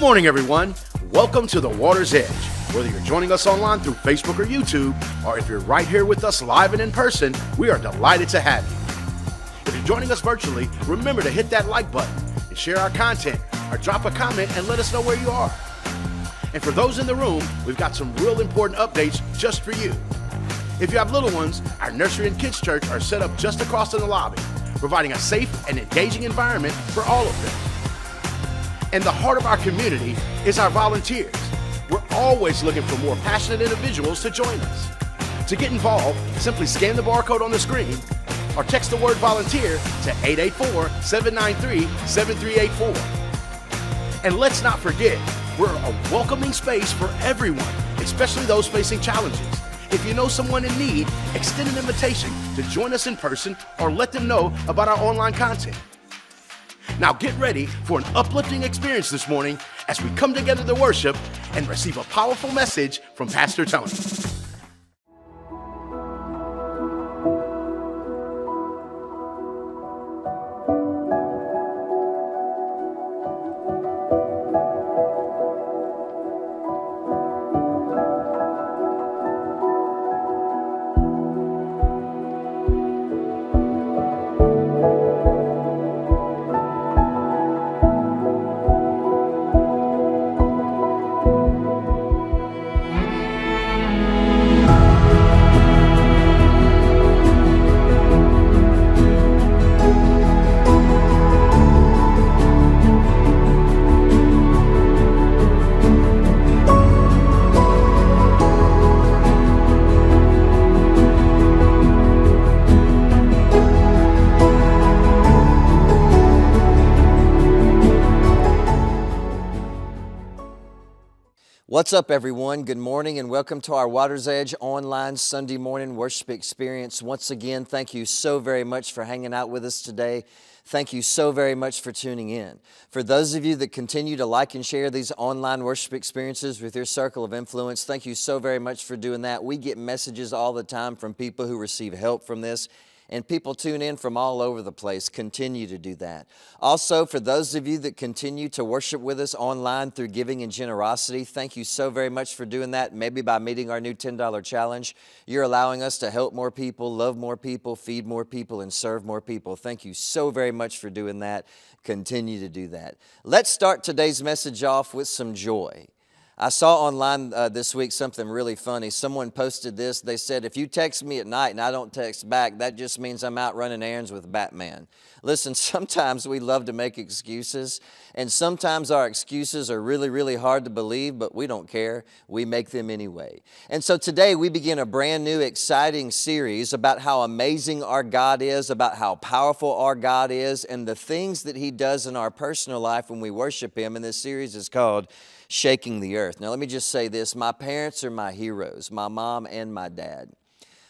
morning, everyone. Welcome to the Water's Edge. Whether you're joining us online through Facebook or YouTube, or if you're right here with us live and in person, we are delighted to have you. If you're joining us virtually, remember to hit that like button and share our content, or drop a comment and let us know where you are. And for those in the room, we've got some real important updates just for you. If you have little ones, our nursery and kids church are set up just across in the lobby, providing a safe and engaging environment for all of them. And the heart of our community is our volunteers. We're always looking for more passionate individuals to join us. To get involved, simply scan the barcode on the screen or text the word volunteer to 884-793-7384. And let's not forget, we're a welcoming space for everyone, especially those facing challenges. If you know someone in need, extend an invitation to join us in person or let them know about our online content. Now get ready for an uplifting experience this morning as we come together to worship and receive a powerful message from Pastor Tony. What's up, everyone? Good morning and welcome to our Water's Edge online Sunday morning worship experience. Once again, thank you so very much for hanging out with us today. Thank you so very much for tuning in. For those of you that continue to like and share these online worship experiences with your circle of influence, thank you so very much for doing that. We get messages all the time from people who receive help from this. And people tune in from all over the place. Continue to do that. Also, for those of you that continue to worship with us online through giving and generosity, thank you so very much for doing that. Maybe by meeting our new $10 challenge, you're allowing us to help more people, love more people, feed more people, and serve more people. Thank you so very much for doing that. Continue to do that. Let's start today's message off with some joy. I saw online this week something really funny. Someone posted this. They said, if you text me at night and I don't text back, that just means I'm out running errands with Batman. Listen, sometimes we love to make excuses, and sometimes our excuses are really, really hard to believe, but we don't care. We make them anyway. And so today we begin a brand new, exciting series about how amazing our God is, about how powerful our God is, and the things that He does in our personal life when we worship Him. And this series is called Shaking the Earth. Now, let me just say this. My parents are my heroes, my mom and my dad.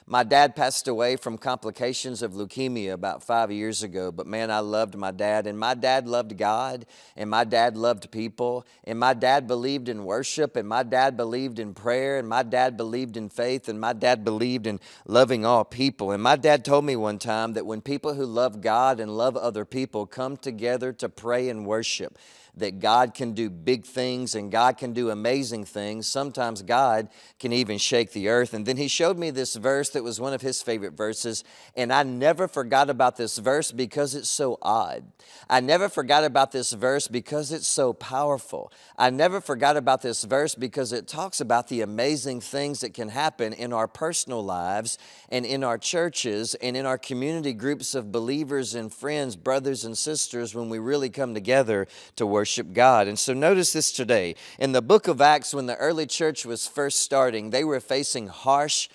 My dad passed away from complications of leukemia about 5 years ago, but man, I loved my dad, and my dad loved God, and my dad loved people, and my dad believed in worship, and my dad believed in prayer, and my dad believed in faith, and my dad believed in loving all people. And my dad told me one time that when people who love God and love other people come together to pray and worship, that God can do big things and God can do amazing things. Sometimes God can even shake the earth. And then he showed me this verse that was one of his favorite verses, and I never forgot about this verse because it's so odd. I never forgot about this verse because it's so powerful. I never forgot about this verse because it talks about the amazing things that can happen in our personal lives and in our churches and in our community groups of believers and friends, brothers and sisters, when we really come together to worship God. And so notice this today. In the book of Acts, when the early church was first starting, they were facing harsh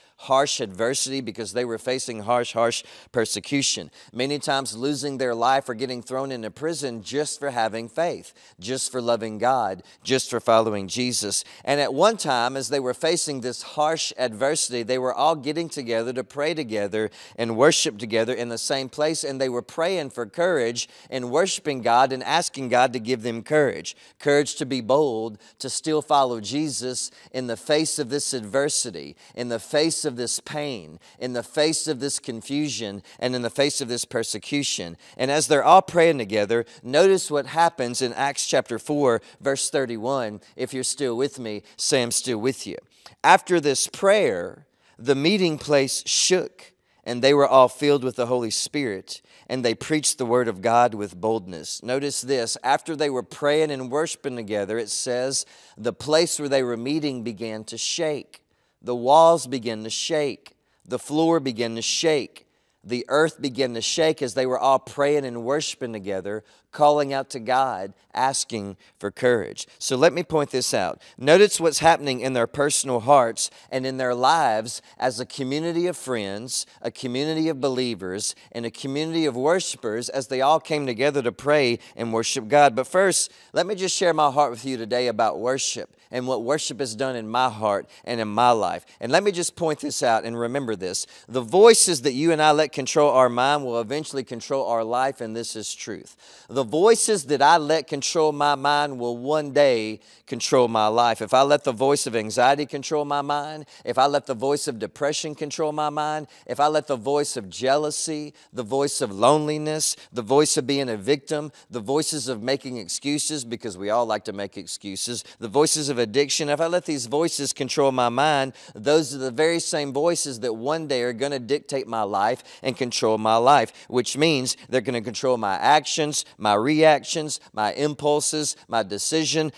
adversity because they were facing harsh persecution. Many times losing their life or getting thrown into prison just for having faith, just for loving God, just for following Jesus. And at one time, as they were facing this harsh adversity, they were all getting together to pray together and worship together in the same place. And they were praying for courage and worshiping God and asking God to give them courage. Courage to be bold, to still follow Jesus in the face of this adversity, in the face of this pain, in the face of this confusion, and in the face of this persecution. And as they're all praying together, notice what happens in Acts chapter 4, verse 31. If you're still with me, say I'm still with you. After this prayer, the meeting place shook, and they were all filled with the Holy Spirit, and they preached the word of God with boldness. Notice this, after they were praying and worshiping together, it says the place where they were meeting began to shake. The walls began to shake. The floor began to shake. The earth began to shake as they were all praying and worshiping together, calling out to God, asking for courage. So let me point this out. Notice what's happening in their personal hearts and in their lives as a community of friends, a community of believers, and a community of worshipers as they all came together to pray and worship God. But first, let me just share my heart with you today about worship and what worship has done in my heart and in my life. And let me just point this out and remember this. The voices that you and I let control our mind will eventually control our life, and this is truth. The voices that I let control my mind will one day control my life. If I let the voice of anxiety control my mind, if I let the voice of depression control my mind, if I let the voice of jealousy, the voice of loneliness, the voice of being a victim, the voices of making excuses, because we all like to make excuses, the voices of addiction, if I let these voices control my mind, those are the very same voices that one day are going to dictate my life and control my life, which means they're going to control my actions, my reactions, my impulses, my decision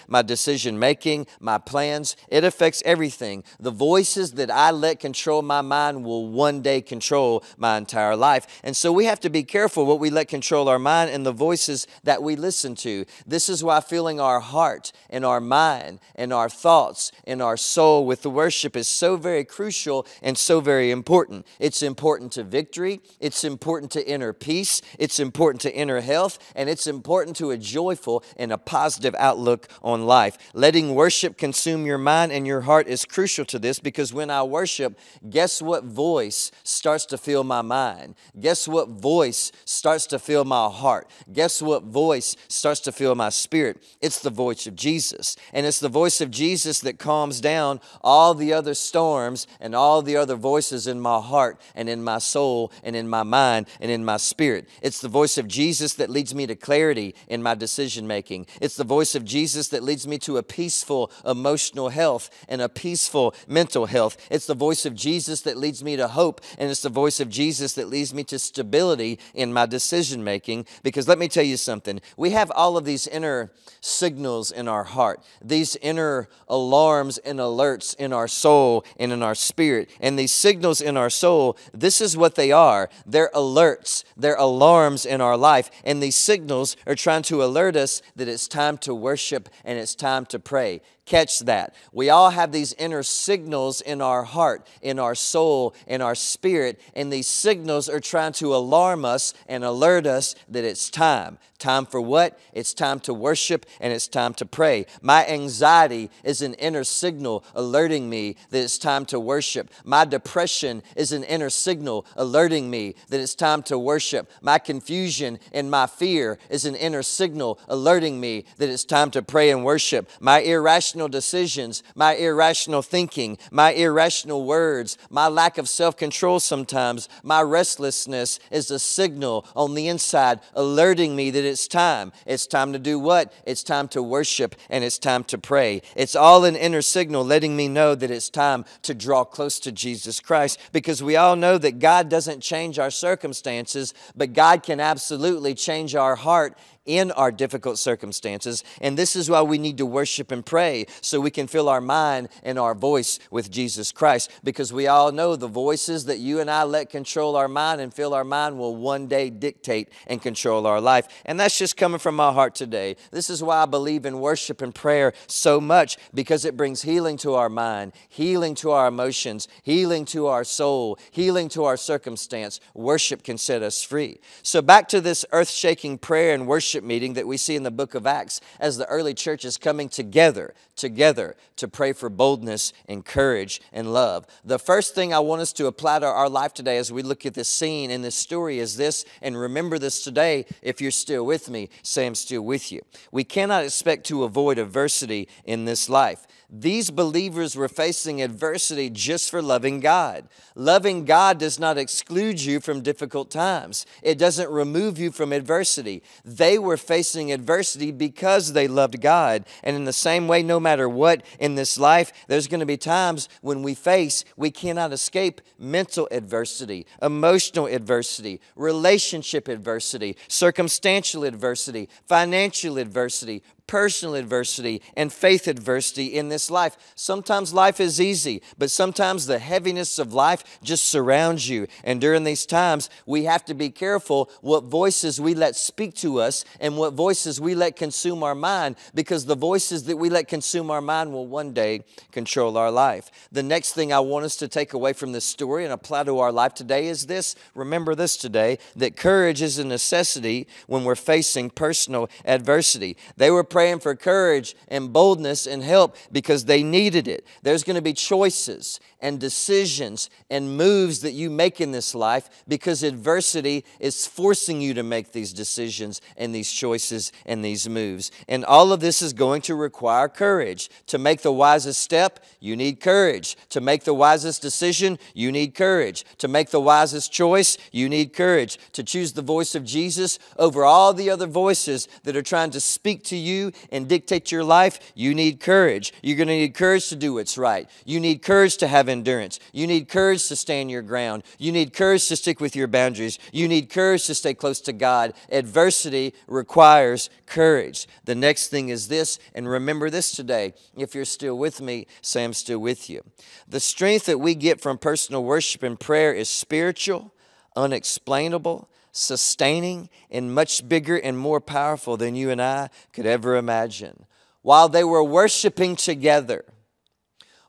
making, my plans. It affects everything. The voices that I let control my mind will one day control my entire life. And so we have to be careful what we let control our mind and the voices that we listen to. This is why filling our heart and our mind and our thoughts and our soul with the worship is so very crucial and so very important. It's important to victory. It's important to inner peace. It's important to inner health. And it's important to a joyful and a positive outlook on life. Letting worship consume your mind and your heart is crucial to this, because when I worship, guess what voice starts to fill my mind? Guess what voice starts to fill my heart? Guess what voice starts to fill my spirit? It's the voice of Jesus. And it's the voice of Jesus that calms down all the other storms and all the other voices in my heart and in my soul and in my mind and in my spirit. It's the voice of Jesus that leads me to clarity in my decision making. It's the voice of Jesus that leads me to a peaceful emotional health and a peaceful mental health. It's the voice of Jesus that leads me to hope, and it's the voice of Jesus that leads me to stability in my decision making. Because let me tell you something, we have all of these inner signals in our heart, these inner alarms and alerts in our soul and in our spirit. And these signals in our soul, this is what they are. They're alerts, they're alarms in our life. And these signals are trying to alert us that it's time to worship and it's time to pray. Catch that. We all have these inner signals in our heart, in our soul, in our spirit, and these signals are trying to alarm us and alert us that it's time. Time for what? It's time to worship and it's time to pray. My anxiety is an inner signal alerting me that it's time to worship. My depression is an inner signal alerting me that it's time to worship. My confusion and my fear is an inner signal alerting me that it's time to pray and worship. My irrational decisions, my irrational thinking, my irrational words, my lack of self-control sometimes, my restlessness is a signal on the inside alerting me that it's time. It's time to do what? It's time to worship and it's time to pray. It's all an inner signal letting me know that it's time to draw close to Jesus Christ, because we all know that God doesn't change our circumstances, but God can absolutely change our heart in our difficult circumstances. And this is why we need to worship and pray, so we can fill our mind and our voice with Jesus Christ, because we all know the voices that you and I let control our mind and fill our mind will one day dictate and control our life. And that's just coming from my heart today. This is why I believe in worship and prayer so much, because it brings healing to our mind, healing to our emotions, healing to our soul, healing to our circumstance. Worship can set us free. So back to this earth-shaking prayer and worship meeting that we see in the book of Acts, as the early church is coming together to pray for boldness and courage and love. The first thing I want us to apply to our life today as we look at this scene and this story is this, and remember this today. If you're still with me, say I'm still with you. We cannot expect to avoid adversity in this life. These believers were facing adversity just for loving God. Loving God does not exclude you from difficult times. It doesn't remove you from adversity. They were facing adversity because they loved God. And in the same way, no matter what in this life, there's going to be times when we cannot escape mental adversity, emotional adversity, relationship adversity, circumstantial adversity, financial adversity, personal adversity, and faith adversity in this life. Sometimes life is easy, but sometimes the heaviness of life just surrounds you. And during these times, we have to be careful what voices we let speak to us and what voices we let consume our mind, because the voices that we let consume our mind will one day control our life. The next thing I want us to take away from this story and apply to our life today is this. Remember this today, that courage is a necessity when we're facing personal adversity. They were praying for courage and boldness and help because they needed it. There's going to be choices and decisions and moves that you make in this life because adversity is forcing you to make these decisions and these choices and these moves. And all of this is going to require courage. To make the wisest step, you need courage. To make the wisest decision, you need courage. To make the wisest choice, you need courage. To choose the voice of Jesus over all the other voices that are trying to speak to you and dictate your life, you need courage. You're going to need courage to do what's right. You need courage to have endurance. You need courage to stand your ground. You need courage to stick with your boundaries. You need courage to stay close to God. Adversity requires courage. The next thing is this, and remember this today. If you're still with me, say I'm still with you. The strength that we get from personal worship and prayer is spiritual, unexplainable, sustaining, and much bigger and more powerful than you and I could ever imagine. While they were worshiping together,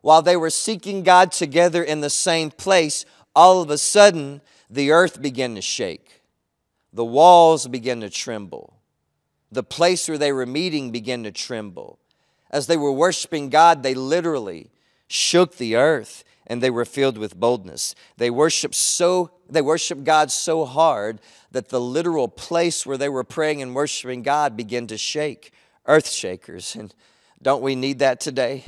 while they were seeking God together in the same place, all of a sudden, the earth began to shake. The walls began to tremble. The place where they were meeting began to tremble. As they were worshiping God, they literally shook the earth, and they were filled with boldness. They worshiped God so hard that the literal place where they were praying and worshiping God began to shake. Earth shakers. And don't we need that today?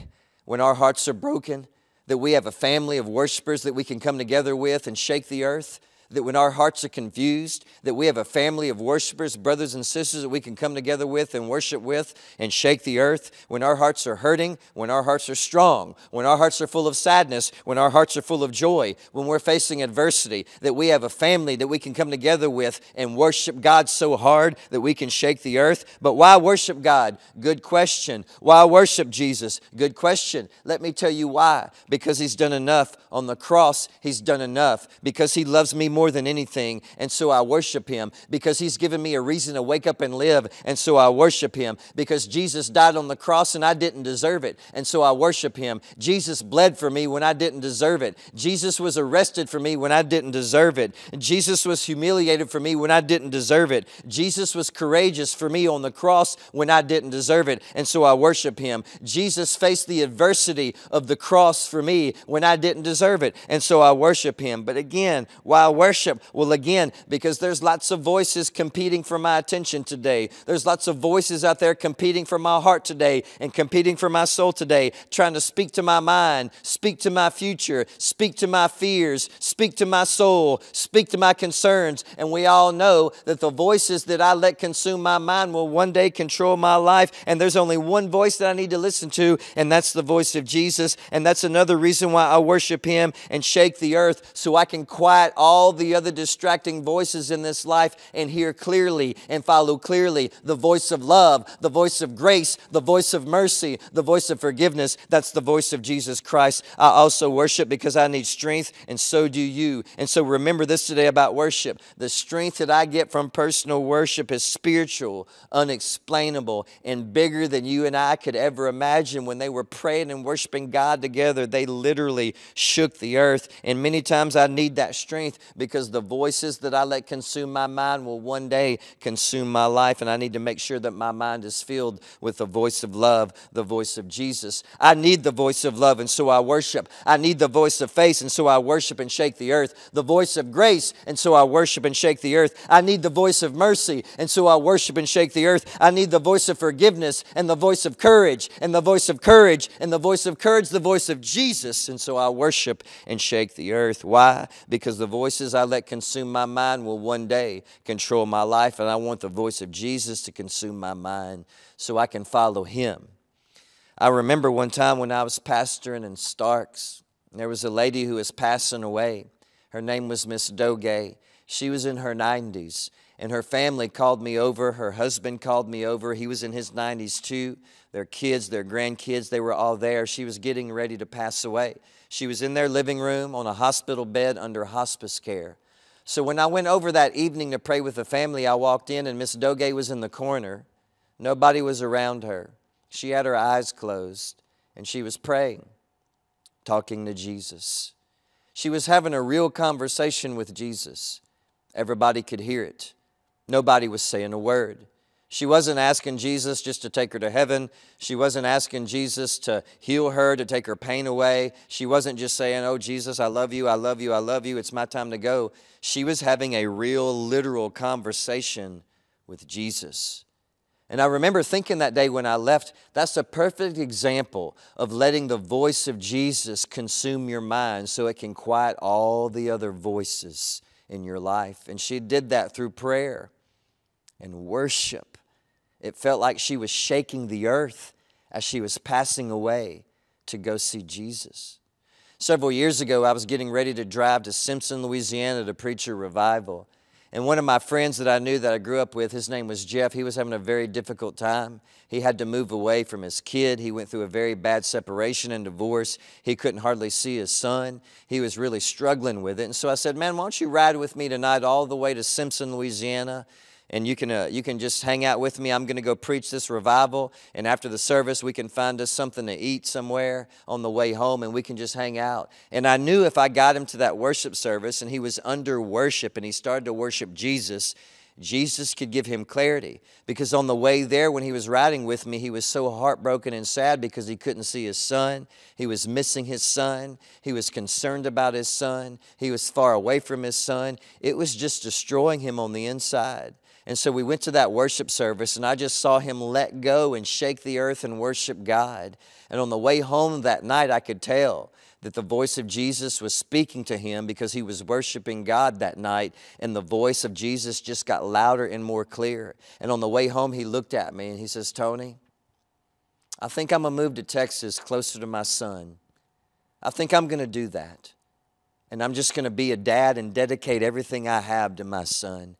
When our hearts are broken, that we have a family of worshipers that we can come together with and shake the earth. That when our hearts are confused, that we have a family of worshipers, brothers and sisters that we can come together with and worship with and shake the earth. When our hearts are hurting, when our hearts are strong, when our hearts are full of sadness, when our hearts are full of joy, when we're facing adversity, that we have a family that we can come together with and worship God so hard that we can shake the earth. But why worship God? Good question. Why worship Jesus? Good question. Let me tell you why. Because He's done enough on the cross. He's done enough. Because He loves me more than anything, and so I worship Him. Because He's given me a reason to wake up and live, and so I worship Him. Because Jesus died on the cross and I didn't deserve it, and so I worship Him. Jesus bled for me when I didn't deserve it. Jesus was arrested for me when I didn't deserve it. Jesus was humiliated for me when I didn't deserve it. Jesus was courageous for me on the cross when I didn't deserve it, and so I worship Him. Jesus faced the adversity of the cross for me when I didn't deserve it, and so I worship Him. But again, why worship? Well, again, because there's lots of voices competing for my attention today. There's lots of voices out there competing for my heart today and competing for my soul today, trying to speak to my mind, speak to my future, speak to my fears, speak to my soul, speak to my concerns. And we all know that the voices that I let consume my mind will one day control my life. And there's only one voice that I need to listen to, and that's the voice of Jesus. And that's another reason why I worship Him and shake the earth, so I can quiet all the other distracting voices in this life and hear clearly and follow clearly the voice of love, the voice of grace, the voice of mercy, the voice of forgiveness. That's the voice of Jesus Christ. I also worship because I need strength, and so do you. And so remember this today about worship. The strength that I get from personal worship is spiritual, unexplainable, and bigger than you and I could ever imagine. When they were praying and worshiping God together, they literally shook the earth. And many times I need that strength because the voices that I let consume my mind will one day consume my life, and I need to make sure that my mind is filled with the voice of love, the voice of Jesus. I need the voice of love, and so I worship. I need the voice of faith, and so I worship and shake the earth. The voice of grace, and so I worship and shake the earth. I need the voice of mercy, and so I worship and shake the earth. I need the voice of forgiveness, and the voice of courage, and the voice of courage, and the voice of courage, the voice of Jesus, and so I worship and shake the earth. Why? Because the voices I let consume my mind will one day control my life, and I want the voice of Jesus to consume my mind so I can follow Him. I remember one time when I was pastoring in Starks, there was a lady who was passing away. Her name was Miss Doge. She was in her 90s, and her family called me over. Her husband called me over. He was in his 90s too. Their kids, their grandkids, they were all there. She was getting ready to pass away. She was in their living room on a hospital bed under hospice care. So when I went over that evening to pray with the family, I walked in and Miss Doge was in the corner. Nobody was around her. She had her eyes closed and she was praying, talking to Jesus. She was having a real conversation with Jesus. Everybody could hear it. Nobody was saying a word. She wasn't asking Jesus just to take her to heaven. She wasn't asking Jesus to heal her, to take her pain away. She wasn't just saying, oh, Jesus, I love you, I love you, I love you. It's my time to go. She was having a real, literal conversation with Jesus. And I remember thinking that day when I left, that's a perfect example of letting the voice of Jesus consume your mind so it can quiet all the other voices in your life. And she did that through prayer and worship. It felt like she was shaking the earth as she was passing away to go see Jesus. Several years ago, I was getting ready to drive to Simpson, Louisiana to preach a revival. And one of my friends that I knew that I grew up with, his name was Jeff, he was having a very difficult time. He had to move away from his kid. He went through a very bad separation and divorce. He couldn't hardly see his son. He was really struggling with it. And so I said, man, why don't you ride with me tonight all the way to Simpson, Louisiana? And you can just hang out with me. I'm going to go preach this revival. And after the service, we can find us something to eat somewhere on the way home, and we can just hang out. And I knew if I got him to that worship service and he was under worship and he started to worship Jesus, Jesus could give him clarity. Because on the way there, when he was riding with me, he was so heartbroken and sad because he couldn't see his son. He was missing his son. He was concerned about his son. He was far away from his son. It was just destroying him on the inside. And so we went to that worship service, and I just saw him let go and shake the earth and worship God. And on the way home that night, I could tell that the voice of Jesus was speaking to him because he was worshiping God that night, and the voice of Jesus just got louder and more clear. And on the way home, he looked at me and he says, Tony, I think I'm going to move to Texas closer to my son. I think I'm going to do that. And I'm just going to be a dad and dedicate everything I have to my son.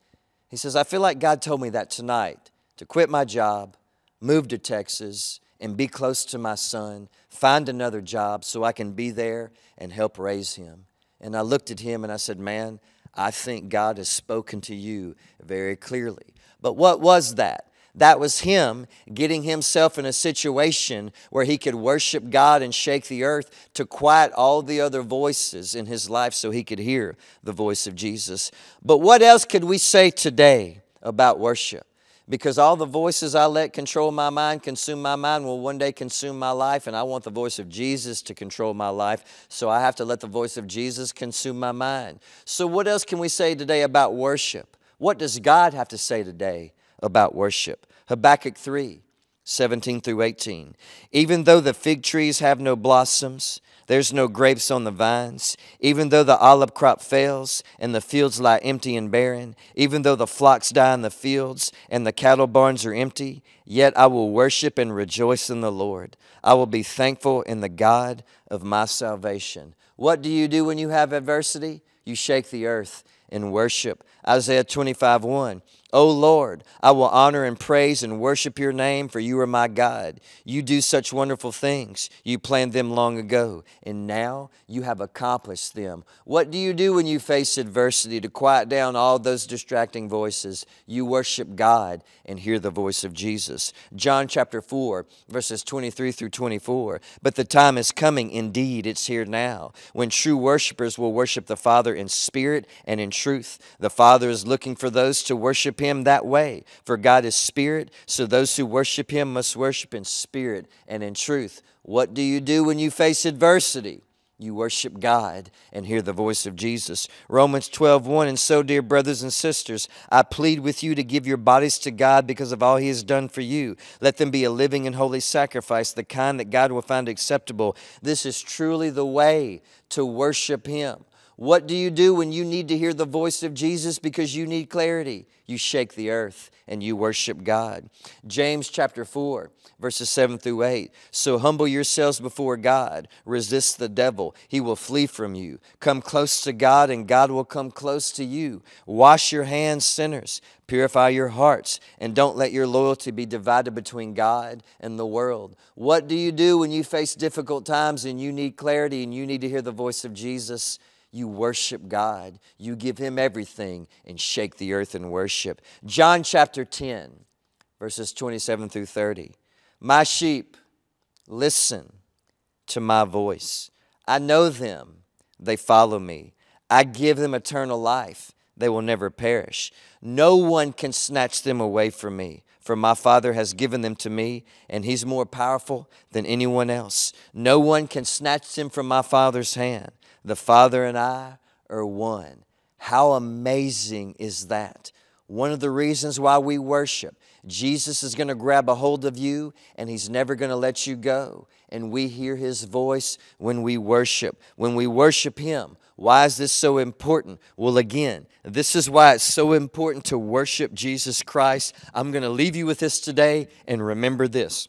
He says, I feel like God told me that tonight, to quit my job, move to Texas, and be close to my son, find another job so I can be there and help raise him. And I looked at him and I said, man, I think God has spoken to you very clearly. But what was that? That was him getting himself in a situation where he could worship God and shake the earth to quiet all the other voices in his life so he could hear the voice of Jesus. But what else could we say today about worship? Because all the voices I let control my mind, consume my mind, will one day consume my life, and I want the voice of Jesus to control my life, so I have to let the voice of Jesus consume my mind. So what else can we say today about worship? What does God have to say today about worship? Habakkuk 3, 17 through 18. Even though the fig trees have no blossoms, there's no grapes on the vines, even though the olive crop fails and the fields lie empty and barren, even though the flocks die in the fields and the cattle barns are empty, yet I will worship and rejoice in the Lord. I will be thankful in the God of my salvation. What do you do when you have adversity? You shake the earth in worship. Isaiah 25:1. O Lord, I will honor and praise and worship your name, for you are my God. You do such wonderful things. You planned them long ago, and now you have accomplished them. What do you do when you face adversity to quiet down all those distracting voices? You worship God and hear the voice of Jesus. John chapter 4, verses 23 through 24. But the time is coming, indeed, it's here now, when true worshipers will worship the Father in spirit and in truth. The Father is looking for those to worship Him that way. For God is spirit, so those who worship Him must worship in spirit and in truth. What do you do when you face adversity? You worship God and hear the voice of Jesus. Romans 12:1, and so, dear brothers and sisters, I plead with you to give your bodies to God because of all He has done for you. Let them be a living and holy sacrifice, the kind that God will find acceptable. This is truly the way to worship Him. What do you do when you need to hear the voice of Jesus because you need clarity? You shake the earth and you worship God. James chapter 4, verses 7 through 8. So humble yourselves before God. Resist the devil. He will flee from you. Come close to God and God will come close to you. Wash your hands, sinners. Purify your hearts, and don't let your loyalty be divided between God and the world. What do you do when you face difficult times and you need clarity and you need to hear the voice of Jesus? You worship God. You give Him everything and shake the earth in worship. John chapter 10, verses 27 through 30. My sheep, listen to my voice. I know them. They follow me. I give them eternal life. They will never perish. No one can snatch them away from me. For my Father has given them to me, and He's more powerful than anyone else. No one can snatch them from my Father's hand. The Father and I are one. How amazing is that? One of the reasons why we worship. Jesus is going to grab a hold of you, and He's never going to let you go. And we hear His voice when we worship. When we worship Him. Why is this so important? Well, again, this is why it's so important to worship Jesus Christ. I'm going to leave you with this today, and remember this.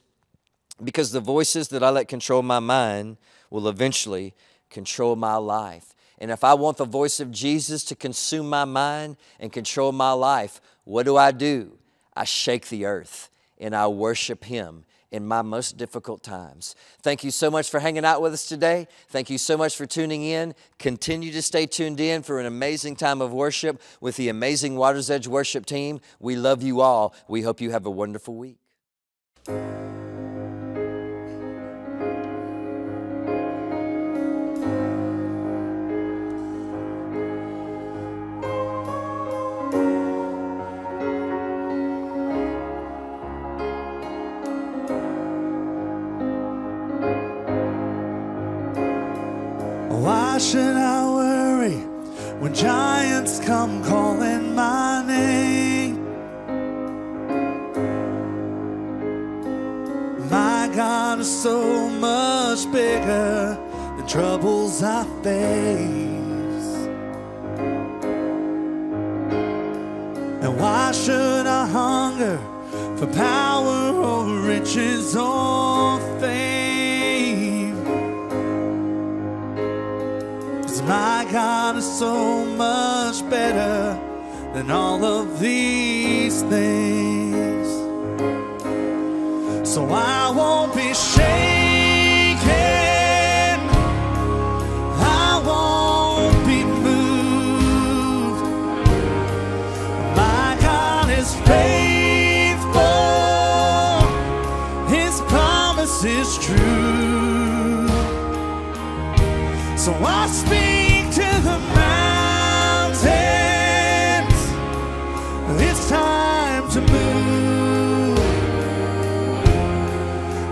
Because the voices that I let control my mind will eventually control my life. And if I want the voice of Jesus to consume my mind and control my life, what do? I shake the earth and I worship Him in my most difficult times. Thank you so much for hanging out with us today. Thank you so much for tuning in. Continue to stay tuned in for an amazing time of worship with the amazing Water's Edge worship team. We love you all. We hope you have a wonderful week. Why should I worry when giants come calling my name? My God is so much bigger than troubles I face. And why should I hunger for power or riches or fame? My God is so much better than all of these things. So I won't be shaken, I won't be moved. My God is faithful, His promise is true. So I speak to the mountains, it's time to move.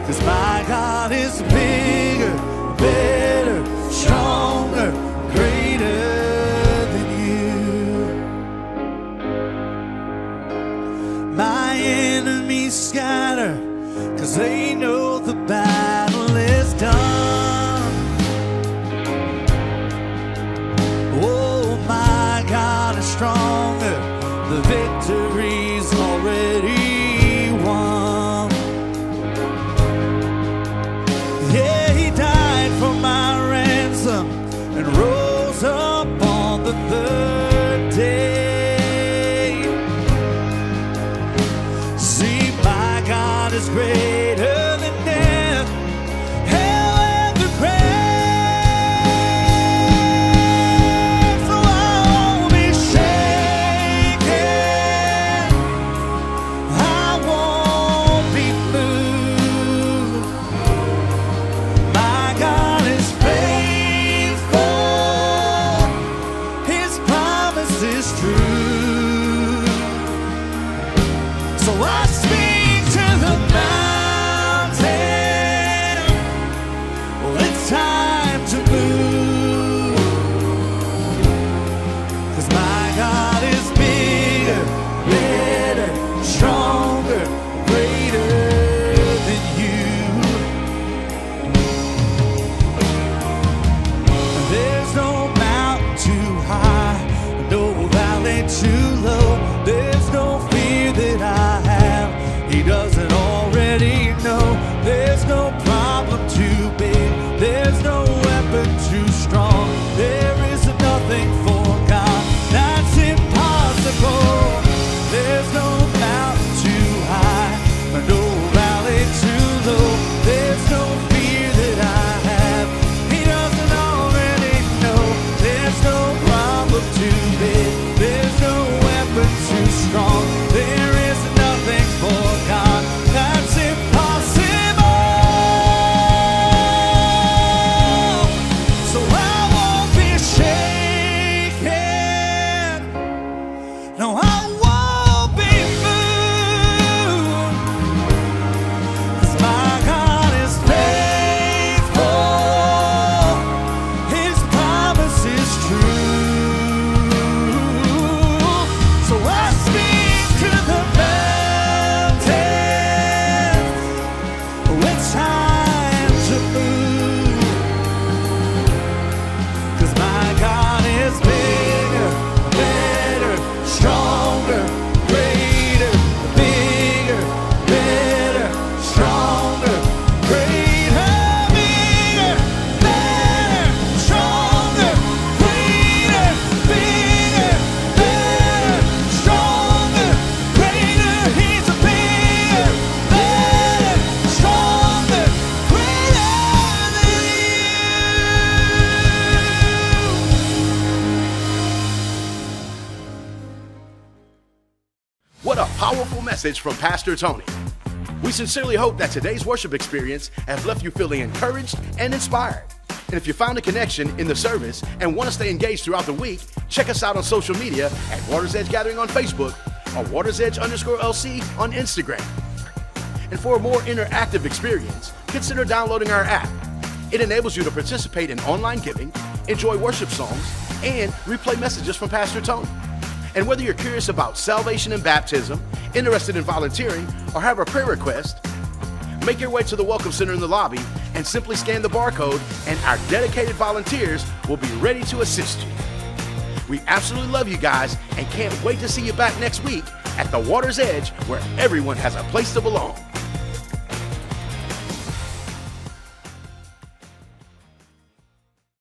'Cause my God is bigger, better, stronger, greater than you. My enemies scatter, 'cause they know the battle is done. Stronger, the victory's already won. Yeah, He died for my ransom and rose up on the third day. too high, no valley too low. There's no fear that I have He doesn't already know. There's no problem too big, there's no weapon too strong. There is nothing for God that's impossible. There's no mountain too high, no valley too low. There's no fear that I have He doesn't already know. There's no problem too big, there's no weapon too strong. There is nothing for God that's impossible. So I won't be shaken. No, I won't be moved. 'Cause my God is faithful. His promise is true. So I speak to the mountains. It's time to move. 'Cause my God is bigger, better, stronger, greater, bigger, better, stronger, greater, bigger, better, stronger, greater, bigger, better, stronger, greater. He's a bigger, better, stronger, greater than you. What a powerful message from Pastor Tony. We sincerely hope that today's worship experience has left you feeling encouraged and inspired. And if you found a connection in the service and want to stay engaged throughout the week, check us out on social media at Waters Edge Gathering on Facebook or WatersEdge_LC on Instagram. And for a more interactive experience, consider downloading our app. It enables you to participate in online giving, enjoy worship songs, and replay messages from Pastor Tony. And whether you're curious about salvation and baptism, interested in volunteering, or have a prayer request, make your way to the Welcome Center in the lobby and simply scan the barcode, and our dedicated volunteers will be ready to assist you. We absolutely love you guys and can't wait to see you back next week at the Water's Edge, where everyone has a place to belong.